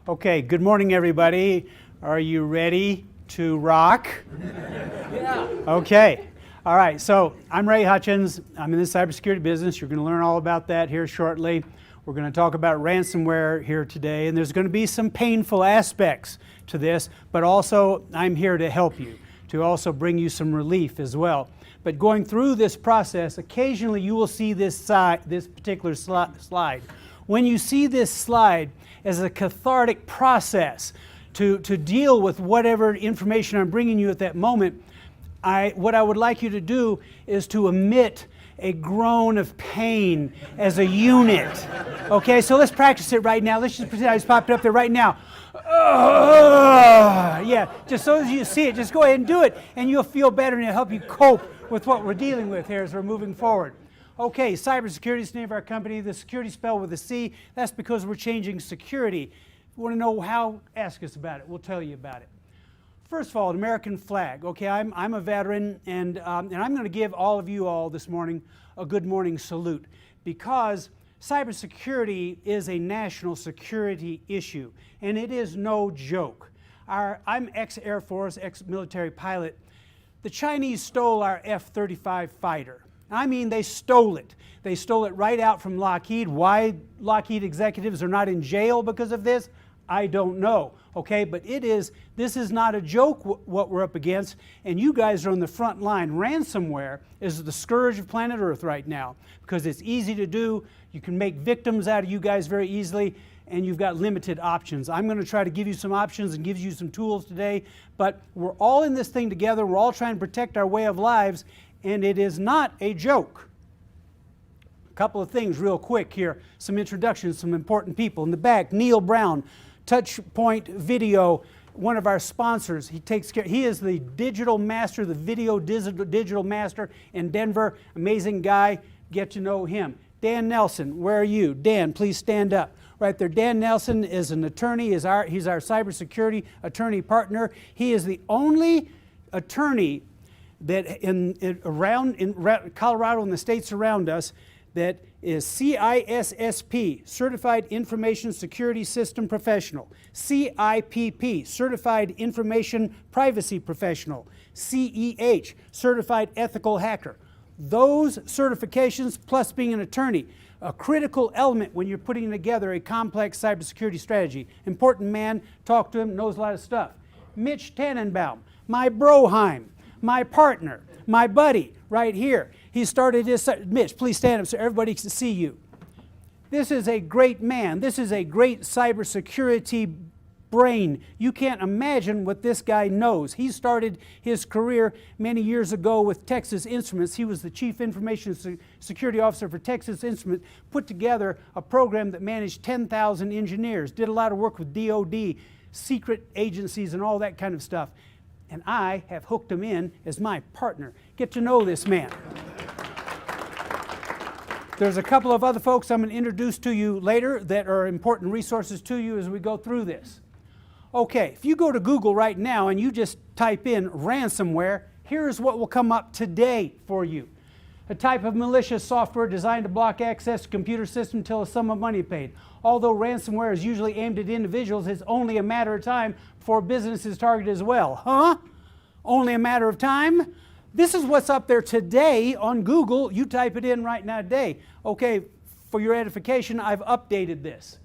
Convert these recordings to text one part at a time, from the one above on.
Okay, good morning, everybody. Are you ready to rock? Yeah. Okay. All right, so I'm Ray Hutchins. I'm in the cybersecurity business. You're going to learn all about that here shortly. We're going to talk about ransomware here today, and there's going to be some painful aspects to this, but also I'm here to help you, to also bring you some relief as well. But going through this process, occasionally you will see this particular slide. When you see this slide as a cathartic process to deal with whatever information I'm bringing you at that moment, what I would like you to do is to emit a groan of pain as a unit. Okay, so let's practice it right now. Let's just pretend I just popped it up there right now. Yeah, just so as you see it, just go ahead and do it, and you'll feel better, and it'll help you cope with what we're dealing with here as we're moving forward. Okay, Cybersecurity is the name of our company. The security spelled with a C. That's because we're changing security. If you want to know how, ask us about it. We'll tell you about it. First of all, an American flag. Okay, I'm a veteran, and I'm going to give all of you all this morning a good morning salute, because cybersecurity is a national security issue, and it is no joke. I'm ex-Air Force, ex-military pilot. The Chinese stole our F-35 fighter. I mean, they stole it. They stole it right out from Lockheed. Why Lockheed executives are not in jail because of this, I don't know. Okay, but this is not a joke what we're up against, and you guys are on the front line. Ransomware is the scourge of planet Earth right now because it's easy to do. You can make victims out of you guys very easily, and you've got limited options. I'm going to try to give you some options and give you some tools today, but we're all in this thing together. We're all trying to protect our way of lives, and it is not a joke. A couple of things real quick here. Some introductions, some important people. In the back, Neil Brown, Touchpoint Video, one of our sponsors. He takes care. He is the digital master, the video digital master in Denver. Amazing guy. Get to know him. Dan Nelson, where are you? Dan, please stand up. Right there. Dan Nelson is an attorney. He's our cybersecurity attorney partner. He is the only attorney that in Colorado and the states around us that is CISSP, Certified Information Security System Professional, CIPP, Certified Information Privacy Professional, CEH, Certified Ethical Hacker. Those certifications, plus being an attorney, a critical element when you're putting together a complex cybersecurity strategy. Important man, talk to him, knows a lot of stuff. Mitch Tanenbaum, my broheim, my partner, my buddy, right here. He started this. Mitch, please stand up so everybody can see you. This is a great man. This is a great cybersecurity brain. You can't imagine what this guy knows. He started his career many years ago with Texas Instruments. He was the Chief Information Security Officer for Texas Instruments, put together a program that managed 10,000 engineers, did a lot of work with DOD, secret agencies, and all that kind of stuff. And I have hooked him in as my partner. Get to know this man. There's a couple of other folks I'm going to introduce to you later that are important resources to you as we go through this. Okay, if you go to Google right now and you just type in ransomware, here's what will come up today for you. A type of malicious software designed to block access to computer system until a sum of money paid. Although ransomware is usually aimed at individuals, it's only a matter of time before businesses targeted as well. Huh? Only a matter of time? This is what's up there today on Google. You type it in right now today. Okay, for your edification, I've updated this.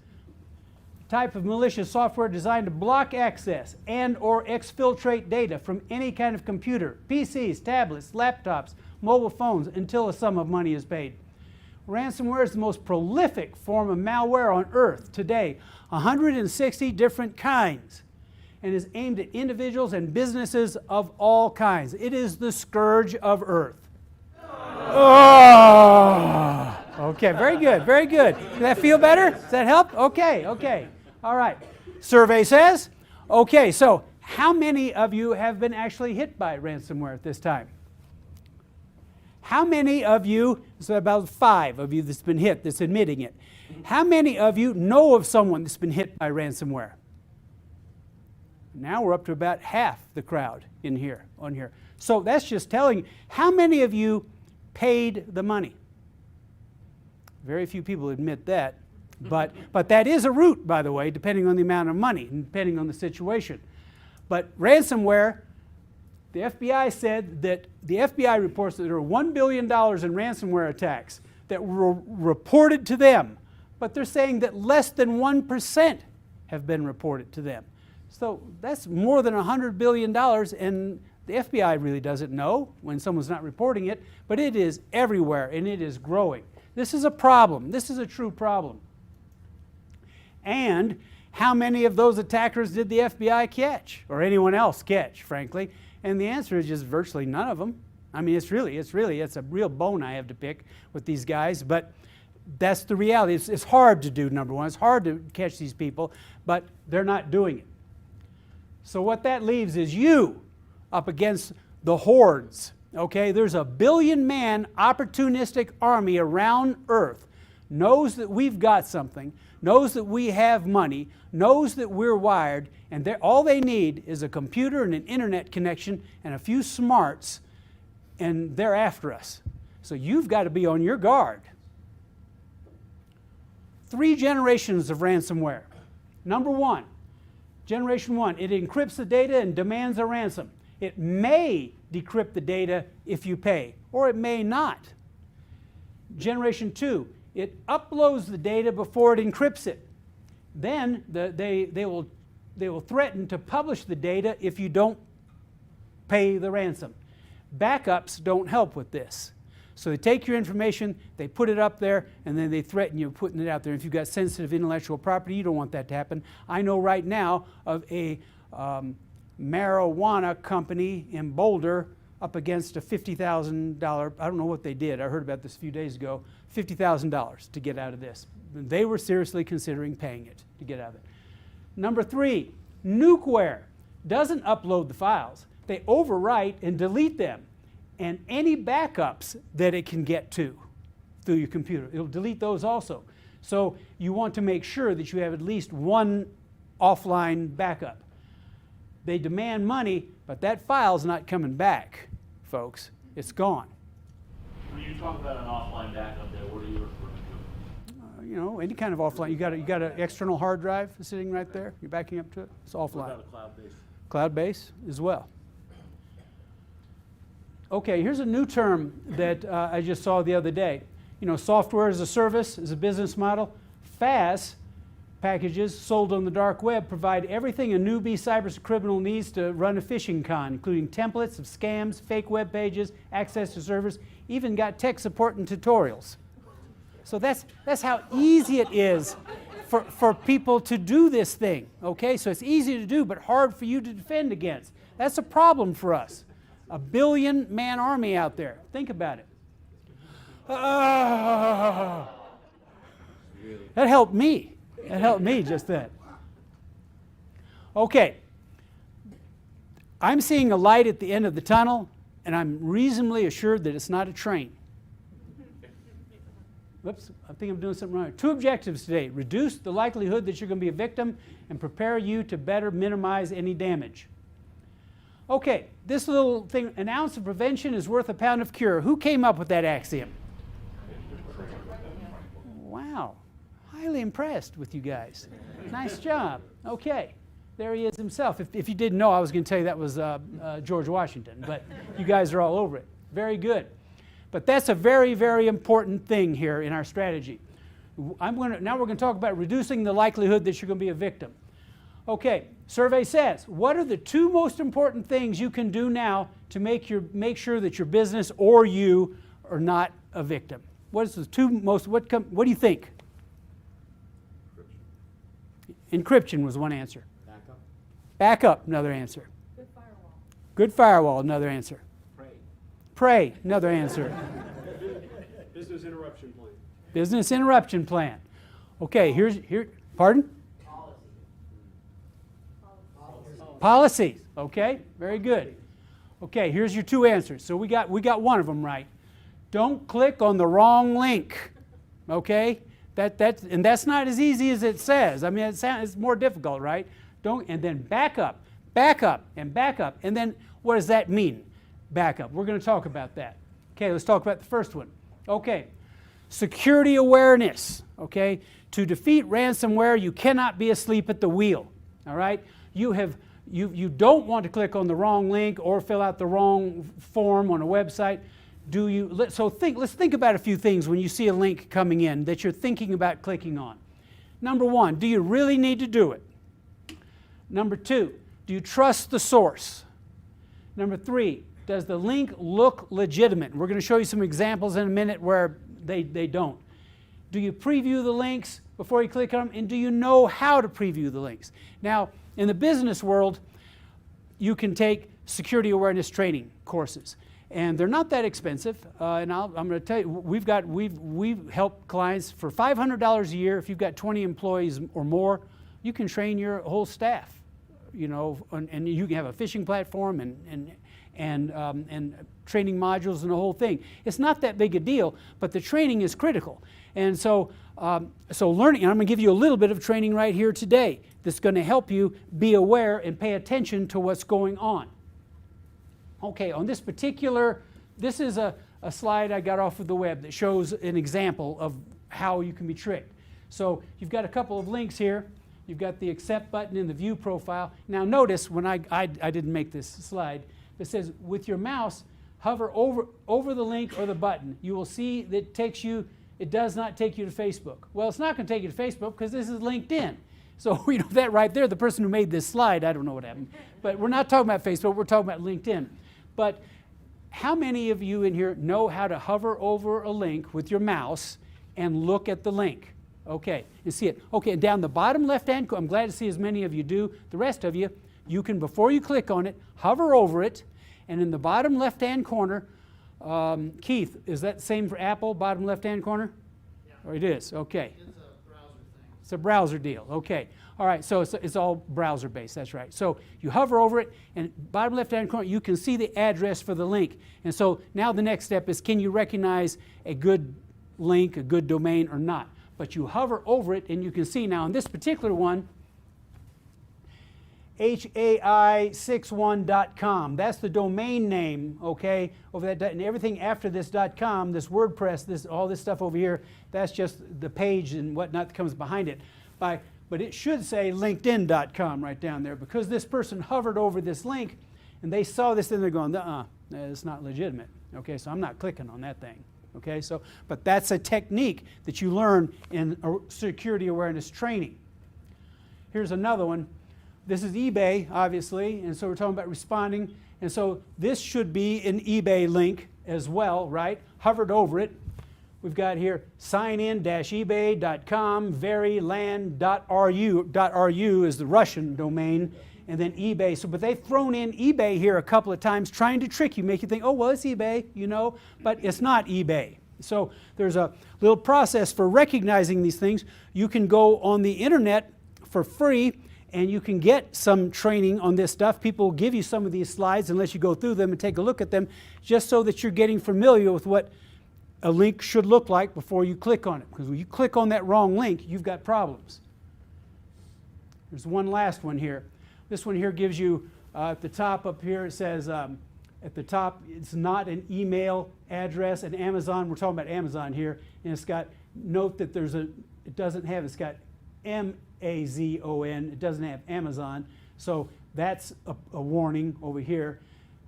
Type of malicious software designed to block access and or exfiltrate data from any kind of computer, PCs, tablets, laptops, mobile phones, until a sum of money is paid. Ransomware is the most prolific form of malware on Earth today, 160 different kinds, and is aimed at individuals and businesses of all kinds. It is the scourge of Earth. Oh! Okay, very good, very good. Does that feel better? Does that help? Okay, okay. All right. Survey says, okay, so how many of you have been actually hit by ransomware at this time? How many of you, so about 5 of you that's been hit, that's admitting it. How many of you know of someone that's been hit by ransomware? Now we're up to about half the crowd in here, on here. So that's just telling you, how many of you paid the money? Very few people admit that. But that is a route, by the way, depending on the amount of money and depending on the situation. But ransomware, the FBI said that the FBI reports that there are $1 billion in ransomware attacks that were reported to them. But they're saying that less than 1% have been reported to them. So that's more than $100 billion, and the FBI really doesn't know when someone's not reporting it, but it is everywhere and it is growing. This is a problem. This is a true problem. And how many of those attackers did the FBI catch, or anyone else catch, frankly? And the answer is just virtually none of them. I mean, it's a real bone I have to pick with these guys, but that's the reality. It's hard to do, number one. It's hard to catch these people, but they're not doing it. So what that leaves is you up against the hordes, okay? There's a billion-man opportunistic army around Earth, knows that we've got something, knows that we have money, knows that we're wired, and all they need is a computer and an internet connection and a few smarts, and they're after us. So you've got to be on your guard. 3 generations of ransomware. Number 1, generation 1, it encrypts the data and demands a ransom. It may decrypt the data if you pay, or it may not. Generation 2, it uploads the data before it encrypts it. Then they will threaten to publish the data if you don't pay the ransom. Backups don't help with this. So they take your information, they put it up there, and then they threaten you putting it out there. If you've got sensitive intellectual property, you don't want that to happen. I know right now of a marijuana company in Boulder up against a $50,000, I don't know what they did, I heard about this a few days ago, $50,000 to get out of this. They were seriously considering paying it to get out of it. Number 3, nukeware doesn't upload the files. They overwrite and delete them. And any backups that it can get to through your computer, it'll delete those also. So you want to make sure that you have at least one offline backup. They demand money, but that file's not coming back, folks. It's gone. When you talk about an offline backup there, what are you referring to? You know, any kind of offline. You got an external hard drive sitting right there. You're backing up to it. It's offline. What about a cloud-based? Cloud-based as well. Okay, here's a new term that I just saw the other day. You know, software as a service is a business model. FAS packages sold on the dark web provide everything a newbie cybercriminal needs to run a phishing con, including templates of scams, fake web pages, access to servers, even got tech support and tutorials. So that's how easy it is for people to do this thing, okay? So it's easy to do, but hard for you to defend against. That's a problem for us. A billion-man army out there. Think about it. That helped me. That helped me just then. Okay. I'm seeing a light at the end of the tunnel, and I'm reasonably assured that it's not a train. Whoops, I think I'm doing something wrong. 2 objectives today. Reduce the likelihood that you're going to be a victim and prepare you to better minimize any damage. Okay, this little thing, an ounce of prevention is worth a pound of cure. Who came up with that axiom? Wow, highly impressed with you guys. Nice job. Okay, there he is himself. If you didn't know, I was going to tell you that was George Washington, but you guys are all over it. Very good. But that's a very, very important thing here in our strategy. Now we're going to talk about reducing the likelihood that you're going to be a victim. Okay, survey says, what are the 2 most important things you can do now to make sure that your business or you are not a victim? What is the 2 most, what do you think? Encryption was one answer. Backup. Backup, another answer. Good firewall. Good firewall, another answer. Pray. Pray, another answer. Business interruption plan. Business interruption plan. Okay, pardon? Policies. Okay, very good. Okay, here's your 2 answers. So we got one of them right. Don't click on the wrong link. Okay, and that's not as easy as it says. I mean, it's more difficult, right? And then back up, and back up, and then what does that mean? Back up. We're going to talk about that. Okay, let's talk about the first one. Okay, security awareness, okay? To defeat ransomware, you cannot be asleep at the wheel, all right? You don't want to click on the wrong link or fill out the wrong form on a website. Let's think about a few things when you see a link coming in that you're thinking about clicking on. Number one, do you really need to do it? Number two, do you trust the source? Number three, does the link look legitimate? We're going to show you some examples in a minute where they don't. Do you preview the links before you click on them? And do you know how to preview the links? Now, in the business world, you can take security awareness training courses. And they're not that expensive. I'm going to tell you, we've helped clients for $500 a year. If you've got 20 employees or more, you can train your whole staff, you know, and you can have a phishing platform and training modules and the whole thing. It's not that big a deal, but the training is critical. And so learning, and I'm going to give you a little bit of training right here today that's going to help you be aware and pay attention to what's going on. Okay, on this is a slide I got off of the web that shows an example of how you can be tricked. So you've got a couple of links here. You've got the accept button in the view profile. Now notice when I didn't make this slide, it says with your mouse, hover over the link or the button. You will see that it does not take you to Facebook. Well, it's not going to take you to Facebook because this is LinkedIn. So you know that right there, the person who made this slide, I don't know what happened. But we're not talking about Facebook, we're talking about LinkedIn. But how many of you in here know how to hover over a link with your mouse and look at the link? Okay, you see it. Okay, and down the bottom left-hand corner, I'm glad to see as many of you do. The rest of you, you can, before you click on it, hover over it, and in the bottom left-hand corner, Keith, is that the same for Apple, bottom left-hand corner? Yeah. Or it is, okay. It's a browser thing. It's a browser deal, okay. All right, so it's all browser-based, that's right. So you hover over it, and bottom left-hand corner, you can see the address for the link. And so now the next step is, can you recognize a good link, a good domain, or not? But you hover over it, and you can see now in this particular one, HAI61.com. That's the domain name, okay, over that, and everything after this .com, this WordPress, all this stuff over here, that's just the page and whatnot that comes behind it. But it should say LinkedIn.com right down there because this person hovered over this link and they saw this and they're going, it's not legitimate. Okay, so I'm not clicking on that thing. Okay, but that's a technique that you learn in security awareness training. Here's another one. This is eBay, obviously, and so we're talking about responding. And so this should be an eBay link as well, right? Hovered over it. We've got here signin-ebay.com, veryland.ru is the Russian domain, and then eBay. So, but they've thrown in eBay here a couple of times trying to trick you, make you think, oh, well, it's eBay, you know, but it's not eBay. So there's a little process for recognizing these things. You can go on the internet for free and you can get some training on this stuff. People will give you some of these slides unless you go through them and take a look at them just so that you're getting familiar with what a link should look like before you click on it. Because when you click on that wrong link, you've got problems. There's one last one here. This one here gives you, at the top up here, it says, at the top, it's not an email address. And Amazon, we're talking about Amazon here, and it's got, note that it's got M-A-Z-O-N, it doesn't have Amazon. So that's a warning over here.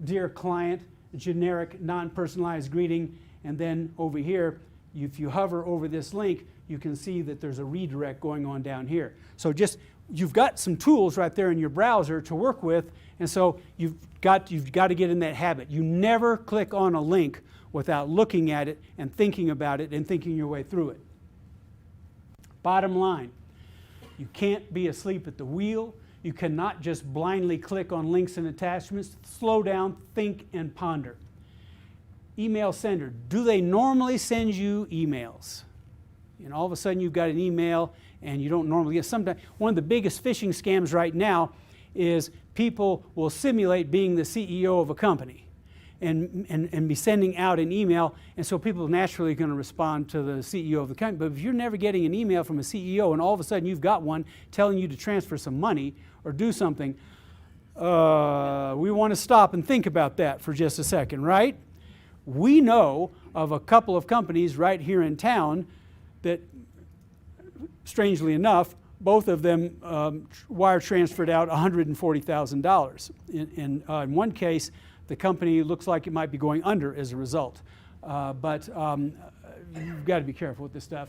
Dear client, generic, non-personalized greeting. And then over here, if you hover over this link, you can see that there's a redirect going on down here. So you've got some tools right there in your browser to work with, and so you've got to get in that habit. You never click on a link without looking at it and thinking about it and thinking your way through it. Bottom line, you can't be asleep at the wheel. You cannot just blindly click on links and attachments. Slow down, think, and ponder. Email sender, do they normally send you emails? And all of a sudden you've got an email and you don't normally get. Sometimes one of the biggest phishing scams right now is people will simulate being the CEO of a company and be sending out an email, and so people are naturally going to respond to the CEO of the company. But if you're never getting an email from a CEO and all of a sudden you've got one telling you to transfer some money or do something, we want to stop and think about that for just a second, right? We know of a couple of companies right here in town that, strangely enough, both of them wire transferred out $140,000. In one case, the company looks like it might be going under as a result. But you've got to be careful with this stuff.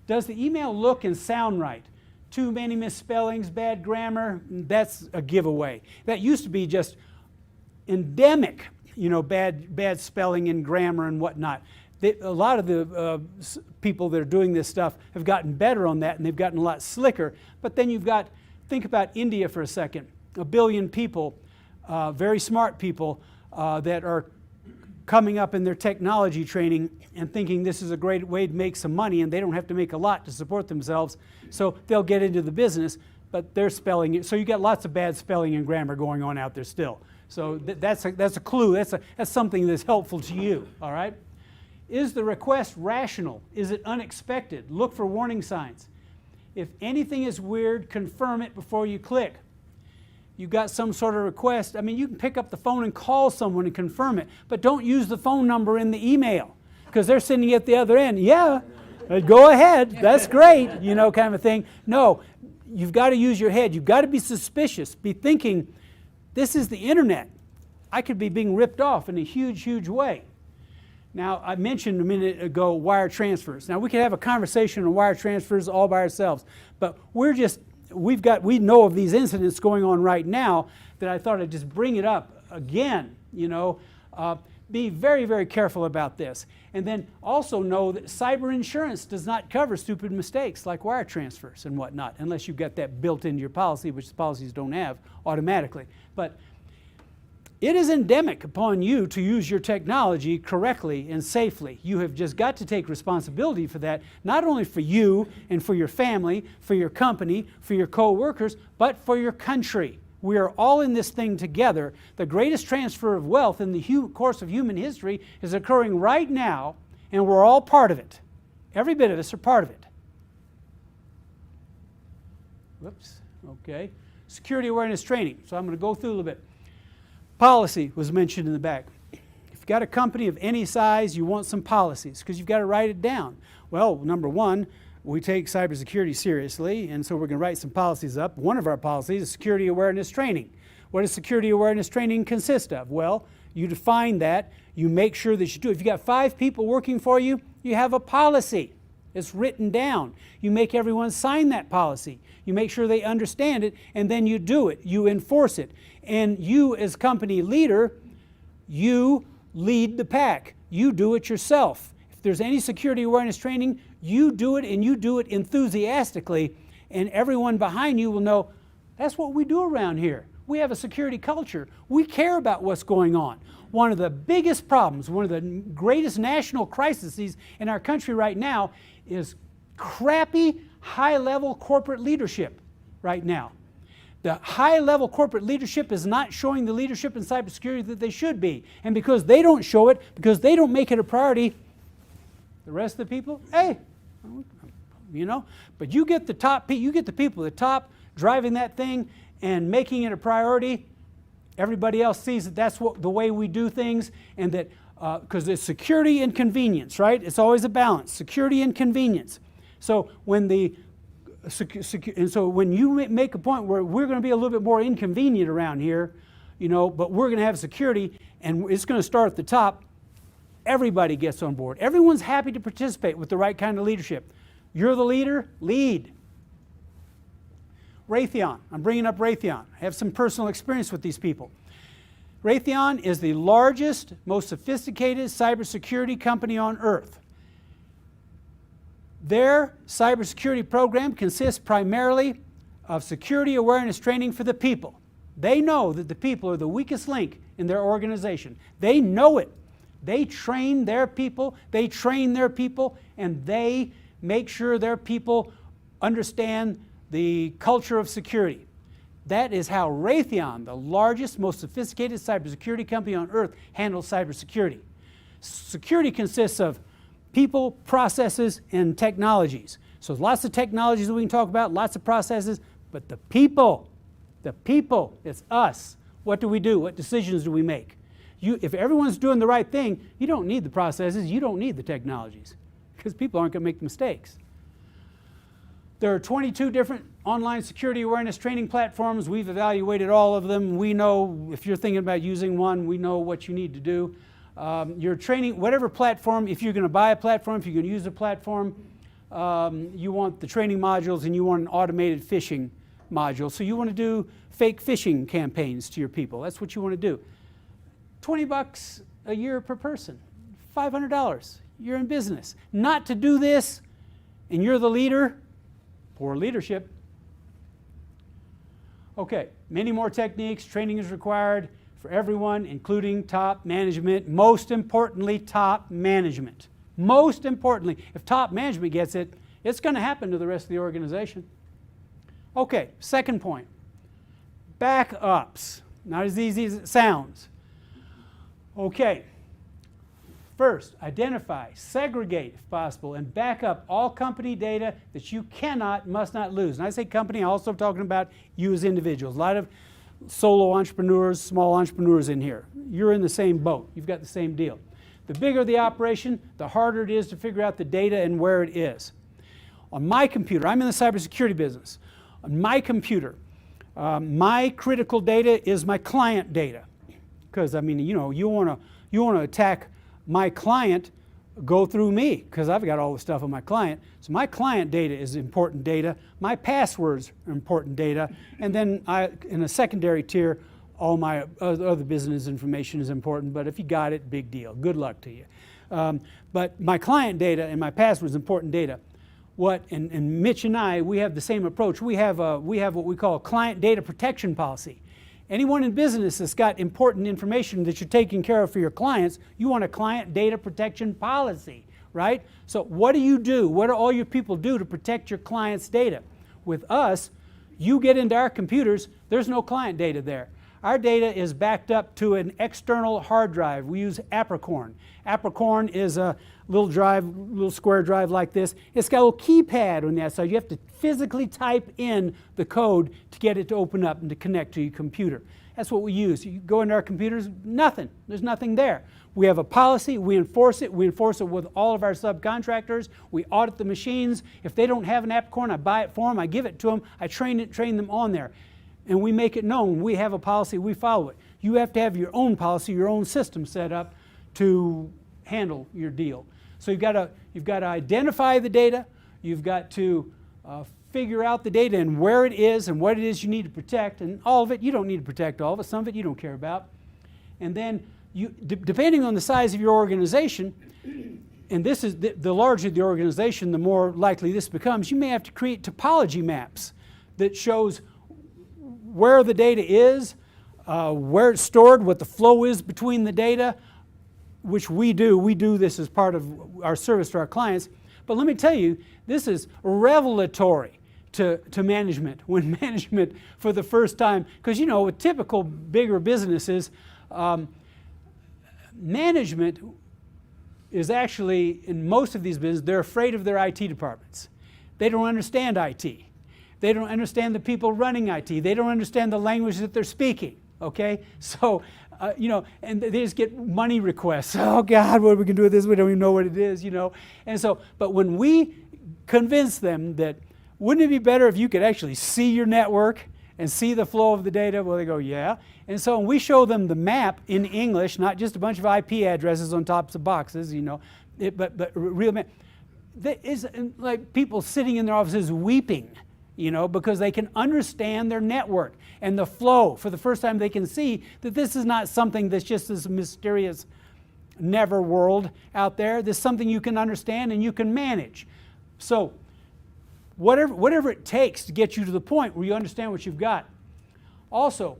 Does the email look and sound right? Too many misspellings, bad grammar, that's a giveaway. That used to be just endemic, bad spelling and grammar and whatnot. A lot of the people that are doing this stuff have gotten better on that, and they've gotten a lot slicker. But then think about India for a second. 1 billion people, very smart people that are coming up in their technology training and thinking this is a great way to make some money, and they don't have to make a lot to support themselves, so they'll get into the business, but they're spelling it. So you got lots of bad spelling and grammar going on out there still. So that's a clue. That's something that's helpful to you, all right? Is the request rational? Is it unexpected? Look for warning signs. If anything is weird, confirm it before you click. You've got some sort of request. I mean, you can pick up the phone and call someone and confirm it, but don't use the phone number in the email because they're sitting at the other end. Yeah, go ahead. That's great, kind of a thing. No, you've got to use your head. You've got to be suspicious. Be thinking, this is the internet. I could be being ripped off in a huge, huge way. Now, I mentioned a minute ago wire transfers. Now, we could have a conversation on wire transfers all by ourselves, but we know of these incidents going on right now that I thought I'd just bring it up again, Be very, very careful about this. And then also know that cyber insurance does not cover stupid mistakes like wire transfers and whatnot, unless you've got that built into your policy, which the policies don't have automatically. But it is endemic upon you to use your technology correctly and safely. You have just got to take responsibility for that, not only for you and for your family, for your company, for your co-workers, but for your country. We are all in this thing together. The greatest transfer of wealth in the course of human history is occurring right now, and we're all part of it. Every bit of us are part of it. Whoops, okay. Security awareness training. So I'm going to go through a little bit. Policy was mentioned in the back. If you've got a company of any size, you want some policies because you've got to write it down. Well, number one, we take cybersecurity seriously, and so we're going to write some policies up. One of our policies is security awareness training. What does security awareness training consist of? Well, you define that. You make sure that you do it. If you've got 5 people working for you, you have a policy. It's written down. You make everyone sign that policy. You make sure they understand it, and then you do it. You enforce it. And you, as company leader, you lead the pack. You do it yourself. If there's any security awareness training, you do it, and you do it enthusiastically, and everyone behind you will know, that's what we do around here. We have a security culture. We care about what's going on. One of the biggest problems, one of the greatest national crises in our country right now is crappy, high-level corporate leadership right now. The high-level corporate leadership is not showing the leadership in cybersecurity that they should be. And because they don't show it, because they don't make it a priority, the rest of the people, hey, but you get the top, you get the people at the top driving that thing and making it a priority. Everybody else sees that that's the way we do things, and that because it's security and convenience, right? It's always a balance, security and convenience. So when when you make a point where we're going to be a little bit more inconvenient around here, but we're going to have security, and it's going to start at the top, everybody gets on board. Everyone's happy to participate with the right kind of leadership. You're the leader, lead. Raytheon, I'm bringing up Raytheon. I have some personal experience with these people. Raytheon is the largest, most sophisticated cybersecurity company on earth. Their cybersecurity program consists primarily of security awareness training for the people. They know that the people are the weakest link in their organization. They know it. They train their people, and they make sure their people understand the culture of security. That is how Raytheon, the largest, most sophisticated cybersecurity company on earth, handles cybersecurity. Security consists of people, processes, and technologies. So lots of technologies that we can talk about, lots of processes, but the people, it's us. What do we do? What decisions do we make? If everyone's doing the right thing, you don't need the processes, you don't need the technologies, because people aren't going to make mistakes. There are 22 different online security awareness training platforms. We've evaluated all of them. We know if you're thinking about using one, we know what you need to do. Your training, whatever platform, if you're going to buy a platform, if you're going to use a platform, you want the training modules and you want an automated phishing module. So you want to do fake phishing campaigns to your people. That's what you want to do. $20 a year per person, $500. You're in business. Not to do this, and you're the leader, poor leadership. Okay, many more techniques. Training is required for everyone, including top management. Most importantly, top management. Most importantly, if top management gets it, it's going to happen to the rest of the organization. Okay, second point. Backups. Not as easy as it sounds. Okay. First, identify, segregate if possible, and back up all company data that you must not lose. And I say company, I'm also talking about you as individuals. A lot of solo entrepreneurs, small entrepreneurs in here. You're in the same boat. You've got the same deal. The bigger the operation, the harder it is to figure out the data and where it is. On my computer, I'm in the cybersecurity business. On my computer, my critical data is my client data. Because, I mean, you know, you want to attack my client, go through me, because I've got all the stuff on my client. So my client data is important data. My passwords are important data. And then in a secondary tier, all my other business information is important. But if you got it, big deal. Good luck to you. But my client data and my passwords is important data. And Mitch and I, we have the same approach. We have what we call a client data protection policy. Anyone in business that's got important information that you're taking care of for your clients, you want a client data protection policy, right? So what do? What do all your people do to protect your client's data? With us, you get into our computers, there's no client data there. Our data is backed up to an external hard drive. We use Apricorn. Apricorn is a little square drive like this. It's got a little keypad on the outside. You have to physically type in the code to get it to open up and to connect to your computer. That's what we use. You go into our computers, nothing. There's nothing there. We have a policy. We enforce it. We enforce it with all of our subcontractors. We audit the machines. If they don't have an Apricorn, I buy it for them. I give it to them. I train them on there. And we make it known. We have a policy. We follow it. You have to have your own policy, your own system set up to handle your deal. So you've got to identify the data. You've got to figure out the data and where it is and what it is you need to protect. And all of it, you don't need to protect all of it. Some of it you don't care about. And then, depending on the size of your organization, and this is the larger the organization, the more likely this becomes, you may have to create topology maps that shows where the data is, where it's stored, what the flow is between the data, which we do. We do this as part of our service to our clients. But let me tell you, this is revelatory to management, when management for the first time, because you know, with typical bigger businesses, management is actually, in most of these businesses, they're afraid of their IT departments. They don't understand IT. They don't understand the people running IT. They don't understand the language that they're speaking, okay? So, you know, and they just get money requests. Oh God, what are we going to do with this? We don't even know what it is, you know? And so, but when we convince them that, wouldn't it be better if you could actually see your network and see the flow of the data? Well, they go, yeah. And so when we show them the map in English, not just a bunch of IP addresses on tops of boxes, you know, but real map. It's like people sitting in their offices weeping, you know, because they can understand their network and the flow. For the first time, they can see that this is not something that's just this mysterious never world out there. This is something you can understand and you can manage. So whatever it takes to get you to the point where you understand what you've got. Also,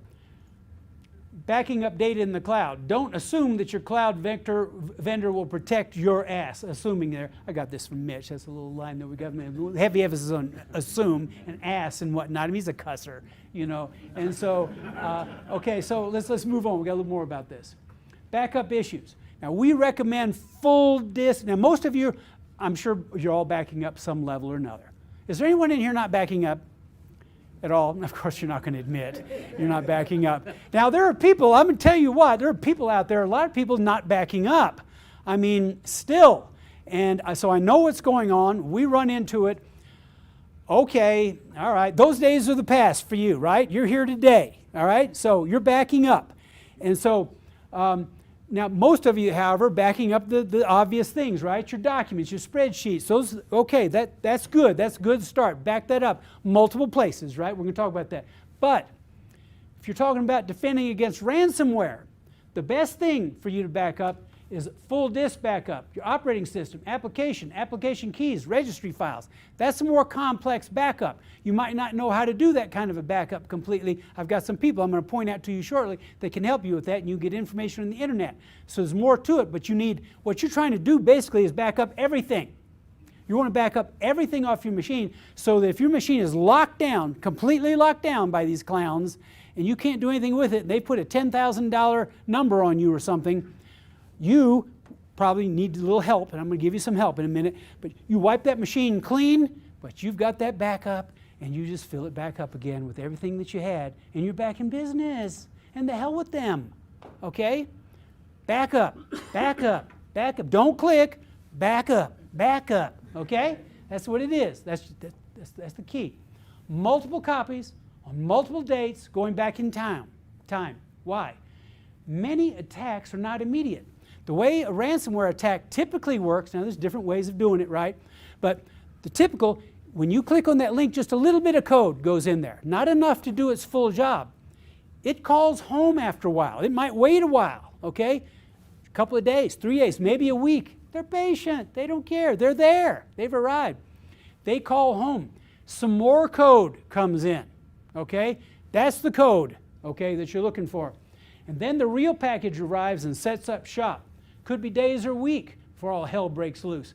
backing up data in the cloud. Don't assume that your cloud vendor will protect your ass. Assuming there, I got this from Mitch. That's a little line that we got. Heavy emphasis on assume and ass and whatnot. I mean, he's a cusser, you know. And so, okay, so let's move on. We got a little more about this. Backup issues. Now we recommend full disk. Now most of you, I'm sure you're all backing up some level or another. Is there anyone in here not backing up? at all. And of course, you're not going to admit you're not backing up. Now, there are people, I'm going to tell you what, there are people out there, a lot of people not backing up. I mean, still. And so I know what's going on. We run into it. Okay, all right, those days are the past for you, right? You're here today, all right? So you're backing up. And so now most of you, however, backing up the obvious things, right? Your documents, your spreadsheets, those, okay, that's good. That's a good start. Back that up. Multiple places, right? We're going to talk about that. But if you're talking about defending against ransomware, the best thing for you to back up is full disk backup, your operating system, application keys, registry files. That's a more complex backup. You might not know how to do that kind of a backup completely. I've got some people I'm going to point out to you shortly that can help you with that, and you get information on the internet. So there's more to it, but you need, what you're trying to do basically is back up everything. You want to back up everything off your machine so that if your machine is locked down, completely locked down by these clowns, and you can't do anything with it, and they put a $10,000 number on you or something, you probably need a little help, and I'm going to give you some help in a minute, but you wipe that machine clean, but you've got that backup, and you just fill it back up again with everything that you had, and you're back in business, and the hell with them, okay? Back up, back up, back up. Don't click, back up, okay? That's what it is. That's the key. Multiple copies on multiple dates going back in time. Why? Many attacks are not immediate. The way a ransomware attack typically works, now there's different ways of doing it, right? But the typical, when you click on that link, just a little bit of code goes in there. Not enough to do its full job. It calls home after a while. It might wait a while, okay? A couple of days, 3 days, maybe a week. They're patient. They don't care. They're there. They've arrived. They call home. Some more code comes in, okay? That's the code, okay, that you're looking for. And then the real package arrives and sets up shop. Could be days or week before all hell breaks loose.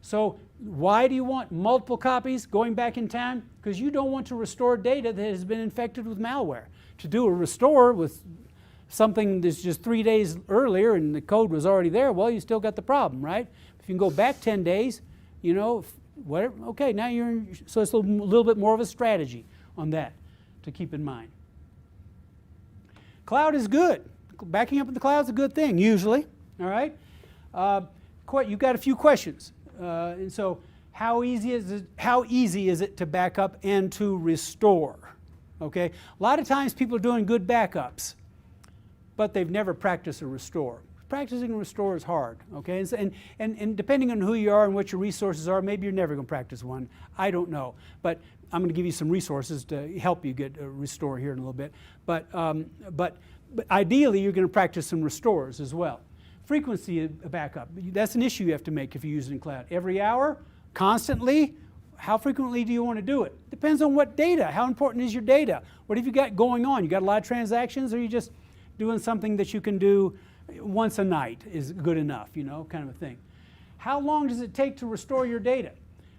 So why do you want multiple copies going back in time? Because you don't want to restore data that has been infected with malware. To do a restore with something that's just 3 days earlier and the code was already there, well, you still got the problem, right? If you can go back 10 days, you know, whatever, okay, now you're in, so it's a little bit more of a strategy on that to keep in mind. Cloud is good. Backing up in the cloud is a good thing, usually. All right? You've got a few questions. And so how easy is it to back up and to restore? Okay? A lot of times people are doing good backups, but they've never practiced a restore. Practicing a restore is hard. Okay? And depending on who you are and what your resources are, maybe you're never going to practice one. I don't know. But I'm going to give you some resources to help you get a restore here in a little bit. But ideally, you're going to practice some restores as well. Frequency of backup, that's an issue you have to make if you use it in cloud. Every hour, constantly, how frequently do you want to do it? Depends on what data, how important is your data? What have you got going on? You got a lot of transactions, or are you just doing something that you can do once a night is good enough, you know, kind of a thing. How long does it take to restore your data?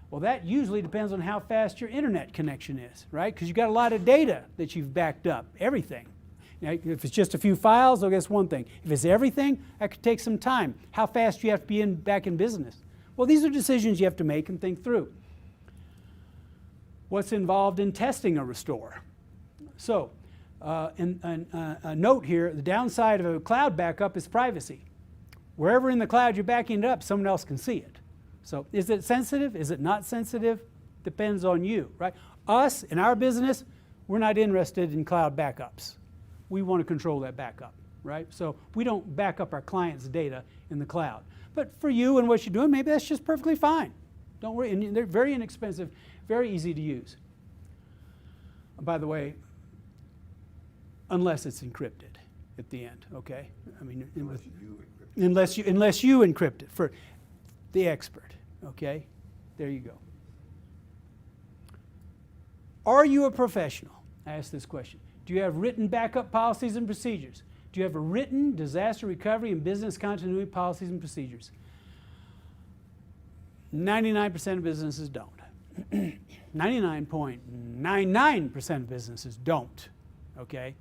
Well, that usually depends on how fast your internet connection is, right? Because you've got a lot of data that you've backed up, everything. Now, if it's just a few files, well, that's one thing. If it's everything, that could take some time. How fast do you have to be back in business? Well, these are decisions you have to make and think through. What's involved in testing a restore? So, a note here, the downside of a cloud backup is privacy. Wherever in the cloud you're backing it up, someone else can see it. So is it sensitive? Is it not sensitive? Depends on you, right? Us, in our business, we're not interested in cloud backups. We want to control that backup, right? So we don't back up our clients' data in the cloud. But for you and what you're doing, maybe that's just perfectly fine. Don't worry, and they're very inexpensive, very easy to use. By the way, unless it's encrypted at the end, okay? I mean, unless you encrypt it for the expert, okay? There you go. Are you a professional? I asked this question. Do you have written backup policies and procedures? Do you have a written disaster recovery and business continuity policies and procedures? 99% of businesses don't. 99.99% of businesses don't, okay?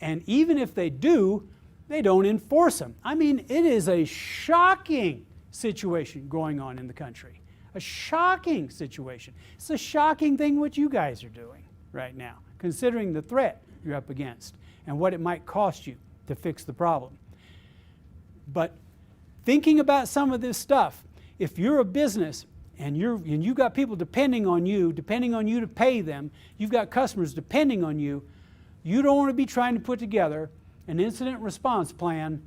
And even if they do, they don't enforce them. I mean, it is a shocking situation going on in the country. A shocking situation. It's a shocking thing what you guys are doing right now. considering the threat you're up against and what it might cost you to fix the problem. But thinking about some of this stuff, if you're a business and you've got people depending on you to pay them, you've got customers depending on you, you don't want to be trying to put together an incident response plan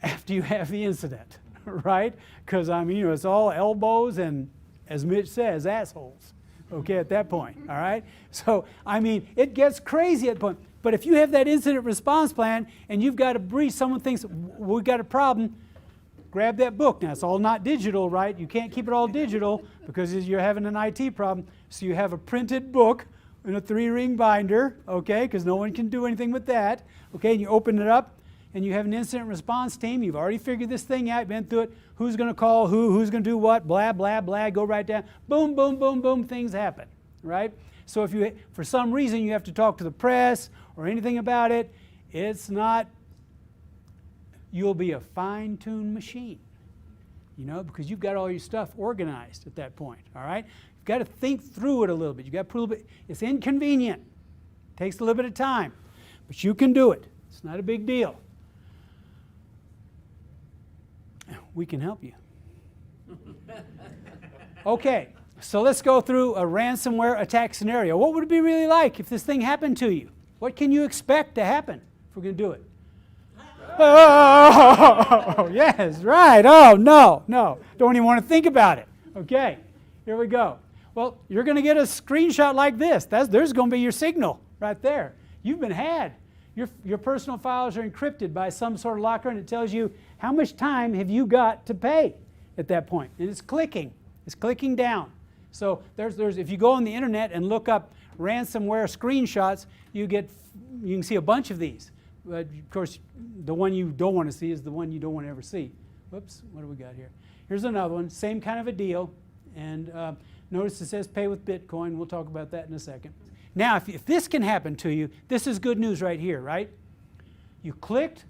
after you have the incident, right? Because I mean, it's all elbows and, as Mitch says, assholes, okay, at that point, all right? So, I mean, it gets crazy at that point. But if you have that incident response plan and you've got a breach, someone thinks, we've got a problem, grab that book. Now, it's all not digital, right? You can't keep it all digital because you're having an IT problem. So you have a printed book in a 3-ring binder, okay, because no one can do anything with that, okay, and you open it up and you have an incident response team. You've already figured this thing out, been through it, who's going to call who's going to do what, blah, blah, blah, go right down, boom, boom, boom, boom, things happen, right? So if you, for some reason, you have to talk to the press or anything about it, it's not, you'll be a fine-tuned machine, you know, because you've got all your stuff organized at that point, all right? You've got to think through it a little bit. You've got to put a little bit, it's inconvenient, takes a little bit of time, but you can do it. It's not a big deal. We can help you. Okay, so let's go through a ransomware attack scenario. What would it be really like if this thing happened to you? What can you expect to happen if we're going to do it? Oh, yes, right. Oh, no, no. Don't even want to think about it. Okay, here we go. Well, you're going to get a screenshot like this. There's going to be your signal right there. You've been had. Your personal files are encrypted by some sort of locker, and it tells you how much time have you got to pay at that point. And it's clicking. It's clicking down. So if you go on the internet and look up ransomware screenshots, you can see a bunch of these. But of course, the one you don't want to see is the one you don't want to ever see. Whoops, what do we got here? Here's another one, same kind of a deal. And notice it says pay with Bitcoin. We'll talk about that in a second. Now, if this can happen to you, this is good news right here, right? You clicked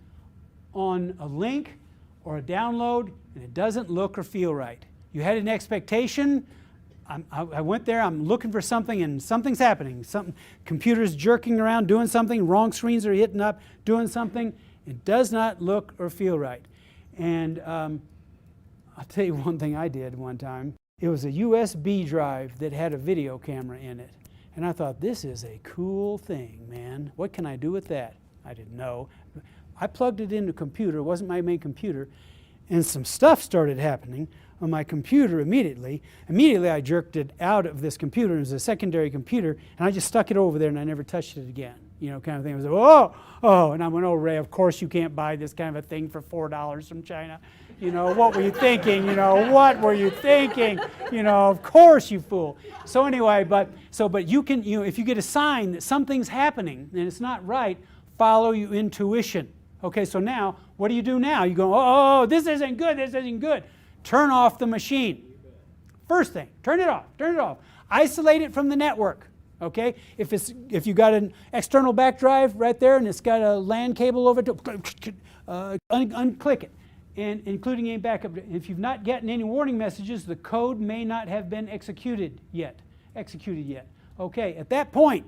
on a link or a download, and it doesn't look or feel right. You had an expectation. I went there, I'm looking for something, and something's happening. Computer's jerking around, doing something, wrong screens are hitting up, doing something. It does not look or feel right. And I'll tell you one thing I did one time. It was a USB drive that had a video camera in it. And I thought, this is a cool thing, man. What can I do with that? I didn't know. I plugged it into a computer. It wasn't my main computer. And some stuff started happening on my computer immediately. Immediately, I jerked it out of this computer. It was a secondary computer. And I just stuck it over there, and I never touched it again. You know, kind of thing. I was like, oh. And I went, oh, Ray, of course you can't buy this kind of a thing for $4 from China. You know, what were you thinking? You know, what were you thinking? You know, of course, you fool. So anyway, but you can, if you get a sign that something's happening and it's not right, follow your intuition. Okay, so now, what do you do now? You go, oh, this isn't good, this isn't good. Turn off the machine. First thing, turn it off. Isolate it from the network. Okay, if you got an external back drive right there and it's got a LAN cable over it, unclick it. And including any backup. If you've not gotten any warning messages, the code may not have been executed yet. Okay, at that point,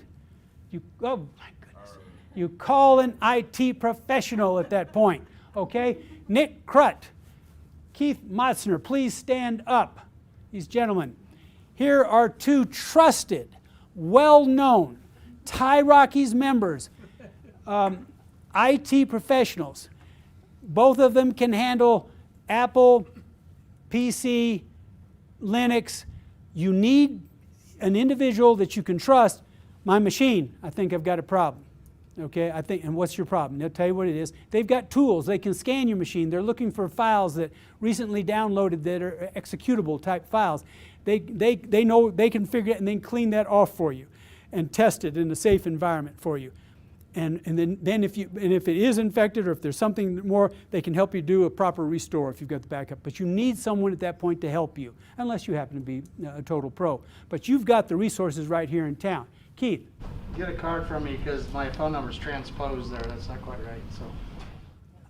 oh my goodness, you call an IT professional at that point. Okay, Nick Krutt, Keith Motzner, please stand up. These gentlemen. Here are two trusted, well-known Thai Rockies members, IT professionals. Both of them can handle Apple, PC, Linux. You need an individual that you can trust. My machine, I think I've got a problem. Okay, and what's your problem? They'll tell you what it is. They've got tools. They can scan your machine. They're looking for files that recently downloaded that are executable type files. They know they can figure it and then clean that off for you and test it in a safe environment for you. And then if it is infected or if there's something more, they can help you do a proper restore if you've got the backup. But you need someone at that point to help you, unless you happen to be a total pro. But you've got the resources right here in town. Keith. Get a card from me because my phone number's transposed there. That's not quite right. So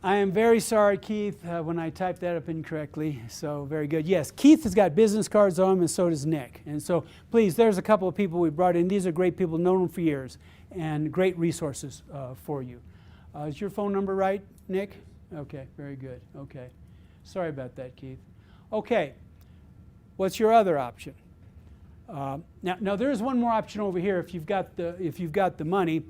I am very sorry, Keith, when I typed that up incorrectly. So very good. Yes, Keith has got business cards on him, and so does Nick. And so please, there's a couple of people we brought in. These are great people, known them for years, and great resources for you. Is your phone number right, Nick? Okay, very good. Okay. Sorry about that, Keith. Okay. What's your other option? Now there is one more option over here if you've got the money.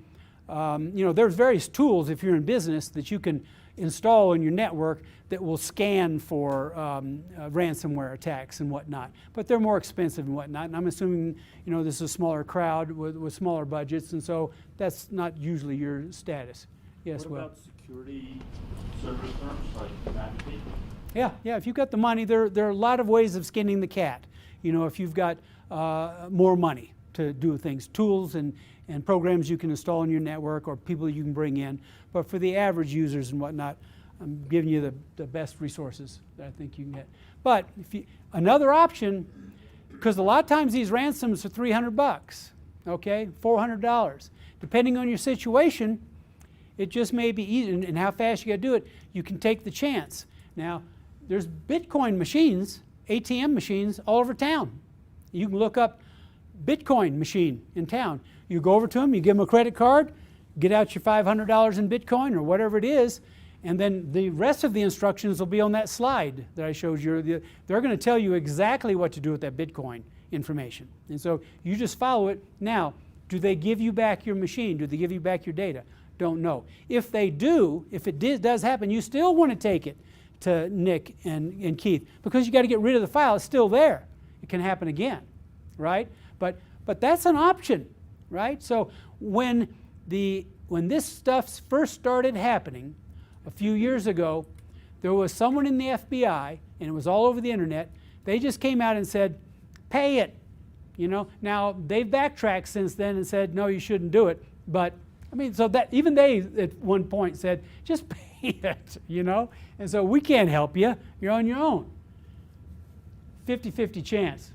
There's various tools if you're in business that you can install in your network that will scan for ransomware attacks and whatnot. But they're more expensive and whatnot. And I'm assuming this is a smaller crowd with smaller budgets, and so that's not usually your status. Yes, what about security service firms like McAfee? Yeah. If you've got the money, there are a lot of ways of skinning the cat. If you've got more money to do things, tools and programs you can install in your network or people you can bring in. But for the average users and whatnot, I'm giving you the best resources that I think you can get. But another option, because a lot of times these ransoms are $300, okay, $400. Depending on your situation, it just may be easy, and how fast you got to do it, you can take the chance. Now, there's Bitcoin machines, ATM machines all over town. You can look up Bitcoin machine in town. You go over to them, you give them a credit card, get out your $500 in Bitcoin or whatever it is, and then the rest of the instructions will be on that slide that I showed you. They're going to tell you exactly what to do with that Bitcoin information. And so you just follow it. Now, do they give you back your machine? Do they give you back your data? Don't know. If they do, if it does happen, you still want to take it to Nick and Keith because you got to get rid of the file. It's still there. It can happen again, right? But that's an option, right? So when this stuff first started happening a few years ago, there was someone in the FBI, and it was all over the internet. They just came out and said, "Pay it." Now they've backtracked since then and said, "No, you shouldn't do it." But so that even they at one point said, "Just pay it," And so we can't help you. You're on your own. 50-50 chance.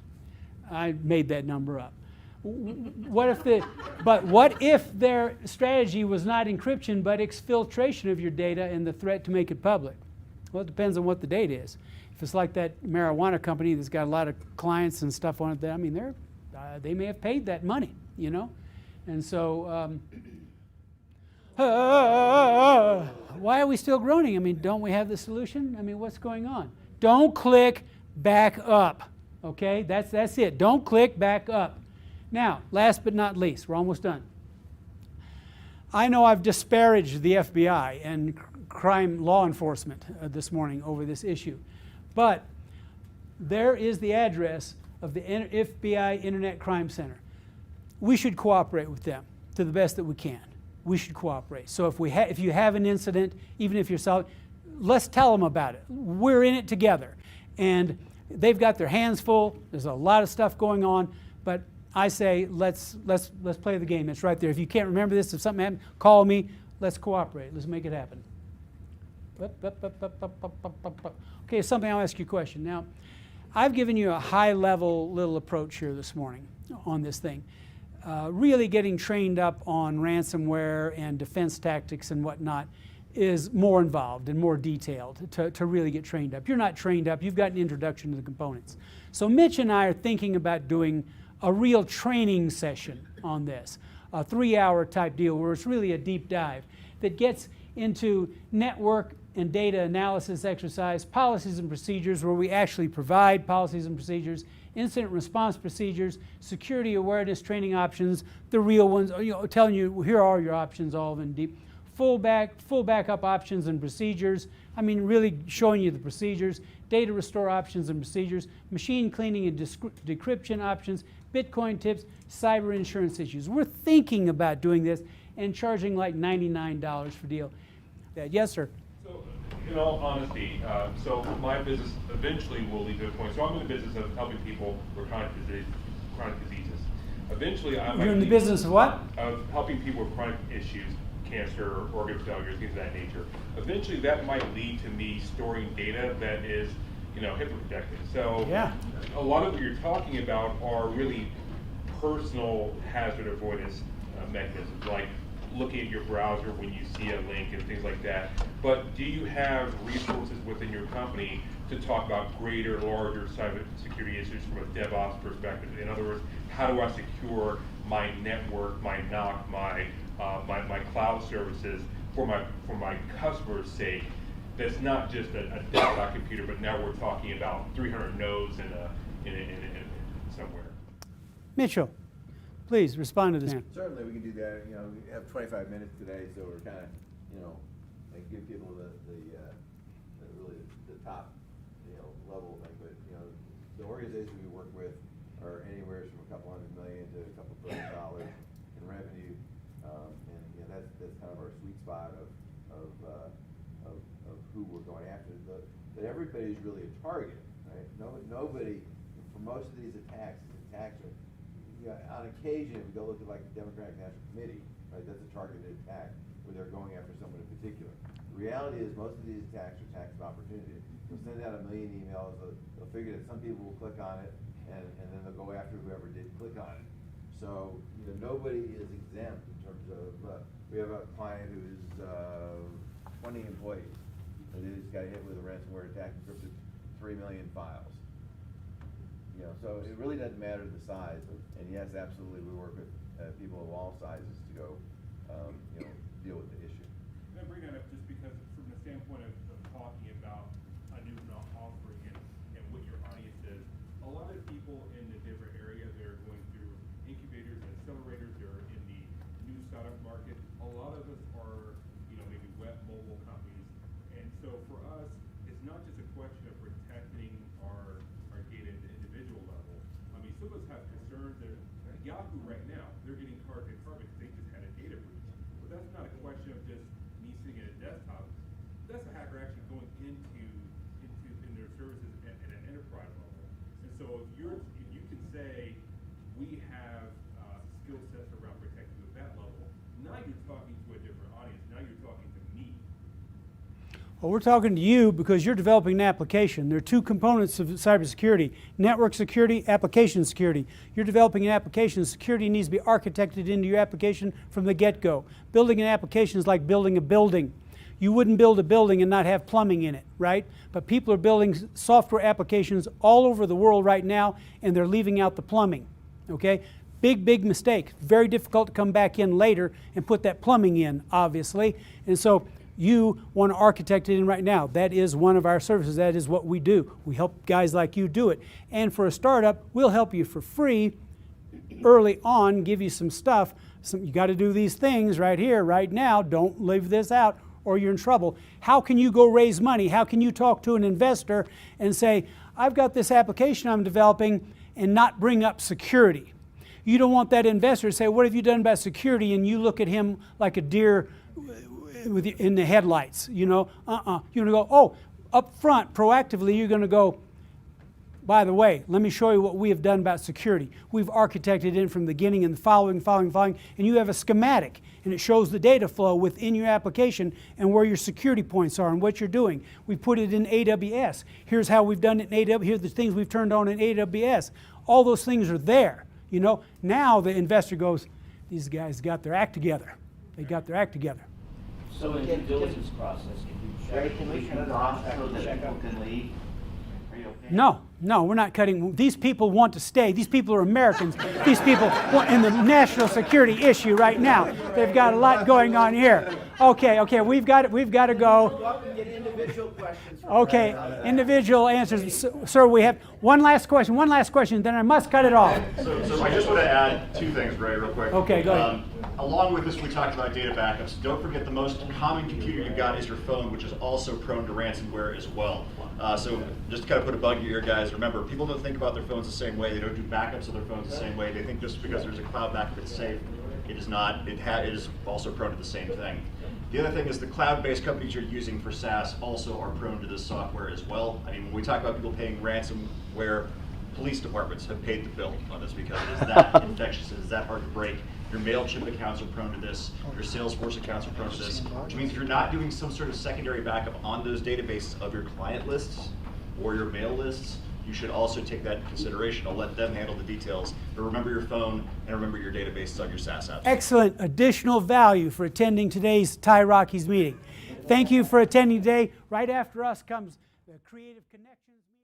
I made that number up. What if their strategy was not encryption but exfiltration of your data and the threat to make it public? Well, it depends on what the data is. If it's like that marijuana company that's got a lot of clients and stuff on it, they may have paid that money, And so, why are we still groaning? Don't we have the solution? What's going on? Don't click back up. Okay, that's it. Don't click back up. Now, last but not least, we're almost done. I know I've disparaged the FBI and crime law enforcement this morning over this issue, but there is the address of the FBI Internet Crime Center. We should cooperate with them to the best that we can. We should cooperate. So if you have an incident, even if you're solid, let's tell them about it. We're in it together. And they've got their hands full. There's a lot of stuff going on, but I say let's play the game. It's right there. If you can't remember this, if something happened, call me. Let's cooperate. Let's make it happen. Okay, something I'll ask you a question. Now, I've given you a high-level little approach here this morning on this thing. Really getting trained up on ransomware and defense tactics and whatnot is more involved and more detailed to really get trained up. You're not trained up. You've got an introduction to the components. So Mitch and I are thinking about doing a real training session on this, a 3-hour type deal where it's really a deep dive that gets into network and data analysis exercise, policies and procedures where we actually provide policies and procedures, incident response procedures, security awareness training options, the real ones, telling you here are your options all in deep. Full backup options and procedures. Really showing you the procedures, data restore options and procedures, machine cleaning and decryption options, Bitcoin tips, cyber insurance issues. We're thinking about doing this and charging like $99 for deal. Yes, sir. So, in all honesty, so my business eventually will lead to a point. So I'm in the business of helping people with chronic diseases. Eventually, You're in the business of what? Of helping people with chronic issues. Cancer, organ failure, things of that nature. Eventually, that might lead to me storing data that is, HIPAA protected. So, a lot of what you're talking about are really personal hazard avoidance mechanisms, like, looking at your browser when you see a link and things like that. But do you have resources within your company to talk about greater, larger cybersecurity issues from a DevOps perspective? In other words, how do I secure my network, my NOC, my cloud services for my customers' sake? That's not just a desktop computer, but now we're talking about 300 nodes in somewhere. Mitchell, please respond to this. Certainly, we can do that. You know, we have 25 minutes today, so we're kind of, you know, like give people the really the top, you know, level thing. But you know, the organizations we work with are anywhere from a couple $100 million to a couple $1 billion in revenue, and you know, that's kind of our sweet spot of who we're going after. But everybody's really a target, right? Nobody, for most of these attacks are, you know, on occasion, if we go look at like the Democratic National Committee, right, that's a targeted attack where they're going after someone in particular. The reality is most of these attacks are attacks of opportunity. They'll send out 1 million emails, they'll figure that some people will click on it, and then they'll go after whoever did click on it. So, you know, nobody is exempt in terms of, we have a client who's 20 employees, and they just got hit with a ransomware attack, encrypted 3 million files. You know, so it really doesn't matter the size. And yes, absolutely, we work with people of all sizes to go, you know, deal with the issue. And I bring that up just because, from the standpoint of talking about a new offering and what your audience is, a lot of people in the different areas that are going through incubators and accelerators, they're in the new startup market. A lot of us are, you know, maybe web mobile companies, and so for us, it's not just a question of protecting our data at the individual level. I mean, some of us have concerns that Yahoo right now, they're getting carbon because they just had a data breach. But that's not a question of just me sitting at a desktop. That's a hacker actually going into their services at an enterprise level. And so if you can say we have skill sets around protecting at that level, now you're talking to a different audience. Now you're talking to me. Well, we're talking to you because you're developing an application. There are two components of cybersecurity: network security, application security. You're developing an application. Security needs to be architected into your application from the get-go. Building an application is like building a building. You wouldn't build a building and not have plumbing in it, right? But people are building software applications all over the world right now, and they're leaving out the plumbing, okay? Big mistake. Very difficult to come back in later and put that plumbing in, obviously. And so you want to architect it in right now. That is one of our services. That is what we do. We help guys like you do it. And for a startup, we'll help you for free early on, give you some stuff. You got to do these things right here, right now. Don't leave this out or you're in trouble. How can you go raise money? How can you talk to an investor and say, I've got this application I'm developing, and not bring up security? You don't want that investor to say, what have you done about security? And you look at him like a deer in the headlights, you know. You're going to go, oh, up front, proactively, you're going to go, by the way, let me show you what we have done about security. We've architected in from the beginning and following, and you have a schematic, and it shows the data flow within your application and where your security points are and what you're doing. We put it in AWS. Here's how we've done it in AWS. Here's the things we've turned on in AWS. All those things are there, you know. Now the investor goes, these guys got their act together. They got their act together. So in the due diligence process, can we cut it off so that people can leave? Are you okay? No, we're not cutting. These people want to stay. These people are Americans. These people want in the national security issue right now. They've got a lot going on here. Okay, we've got to go. Okay, individual answers. Sir, we have one last question, then I must cut it off. So I just want to add two things, Ray, real quick. Okay, go ahead. Along with this, we talked about data backups. Don't forget the most common computer you've got is your phone, which is also prone to ransomware as well. So just to kind of put a bug in your ear, guys, remember, people don't think about their phones the same way. They don't do backups of their phones the same way. They think just because there's a cloud backup, it's safe. It is not. It is also prone to the same thing. The other thing is the cloud-based companies you're using for SaaS also are prone to this software as well. I mean, when we talk about people paying ransomware, police departments have paid the bill on this because it is that infectious, it is that hard to break. Your MailChimp accounts are prone to this. Your Salesforce accounts are prone to this, which means if you're not doing some sort of secondary backup on those databases of your client lists or your mail lists, you should also take that into consideration. I'll let them handle the details, but remember your phone and remember your databases on your SaaS apps. Excellent additional value for attending today's Thai Rockies meeting. Thank you for attending today. Right after us comes the Creative Connections meeting.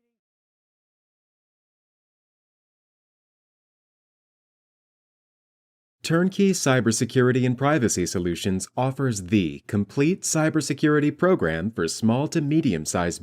Turnkey Cybersecurity and Privacy Solutions offers the complete cybersecurity program for small to medium-sized